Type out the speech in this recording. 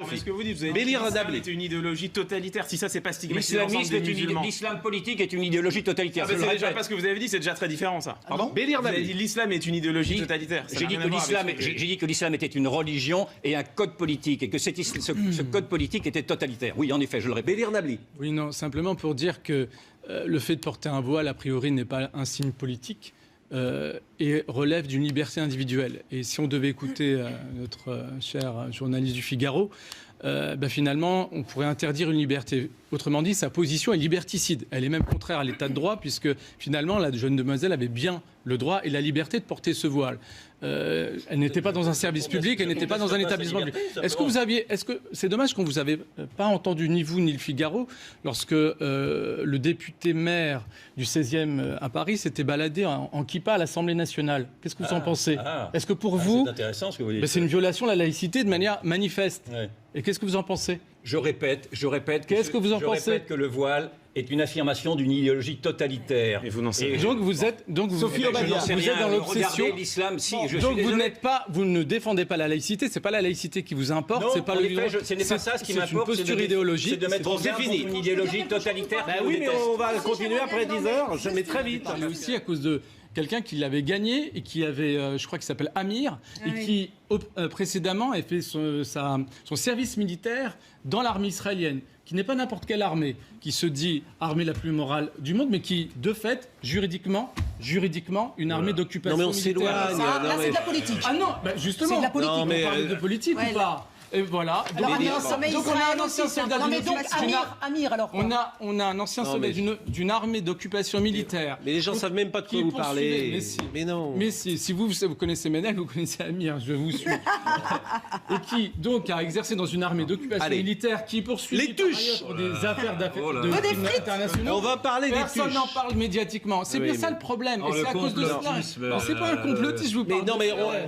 C'est ce que vous dites. Vous avez Bélir dit Nabli. c'est une idéologie totalitaire. Si ça, c'est pas stigmatisé l'ensemble des musulmans. L'islam politique est une idéologie totalitaire. C'est déjà pas ce que vous avez dit, c'est déjà très différent, ça. Pardon Bélir Vous avez Nabli. dit l'islam est une idéologie totalitaire. J'ai dit que l'islam était une religion et un code politique, et que ce code politique était totalitaire. Oui, en effet, je le répète. Bélir Nabli. Oui, non, simplement pour dire que le fait de porter un voile, a priori, n'est pas un signe politique et relève d'une liberté individuelle. Et si on devait écouter notre cher journaliste du Figaro, finalement, on pourrait interdire une liberté. Autrement dit, sa position est liberticide. Elle est même contraire à l'état de droit, puisque finalement, la jeune demoiselle avait bien le droit et la liberté de porter ce voile. Elle n'était pas dans un service public, elle n'était pas dans un établissement public. C'est dommage qu'on vous avait pas entendu, ni vous ni le Figaro, lorsque le député maire du 16e à Paris s'était baladé en kippa à l'Assemblée nationale. Qu'est-ce que vous en pensez? Est-ce que pour vous, c'est intéressant ce que vous dites. c'est une violation de la laïcité de manière manifeste? Ouais. Et qu'est-ce que vous en pensez? Je répète. Qu'est-ce que vous en pensez? Je répète que le voile est une affirmation d'une idéologie totalitaire. Et vous n'en savez Donc vous êtes, Sophie Obadia. vous êtes dans l'obsession. Regardez l'islam, si. Je Donc suis désolé. vous ne défendez pas la laïcité. C'est pas la laïcité qui vous importe. Non, c'est pas en le. effet, ce n'est pas ça ce qui m'importe. C'est une posture idéologique. C'est de mettre en c'est garde fini. contre une idéologie totalitaire. Bah que oui, je mais déteste. on va continuer après 10 heures, mais très vite. Mais aussi à cause de quelqu'un qui l'avait gagné et qui avait, je crois qu'il s'appelle Amir, et qui précédemment a fait son service militaire dans l'armée israélienne, qui n'est pas n'importe quelle armée, qui se dit armée la plus morale du monde, mais qui, de fait, juridiquement, une armée d'occupation Non mais on militaire. s'éloigne. Là, non, c'est mais- de la politique. Ah non, justement, C'est de la politique. on mais, parle de politique ouais, ou pas? Et voilà. Alors, Donc, Amir, sommet donc on a Israël un ancien aussi, soldat non, mais d'une donc, Amir, alors quoi? on a un ancien soldat d'une armée d'occupation militaire. Mais les gens ne savent même pas de quoi Qui vous poursuivait, parlez. mais si. Mais non. Mais si vous connaissez Ménel, vous connaissez Amir, je vous suis. Et qui, donc, a exercé dans une armée d'occupation Allez. militaire qui poursuit Les tuches. pour des affaires de Des crimes frites. internationaux. On va parler des Personne tuches. n'en parle médiatiquement. C'est Oui, bien ça mais- le problème. Oh, Et c'est le à cause de cela. complotisme, Non, c'est pas un complotiste, je vous Mais parle. non, mais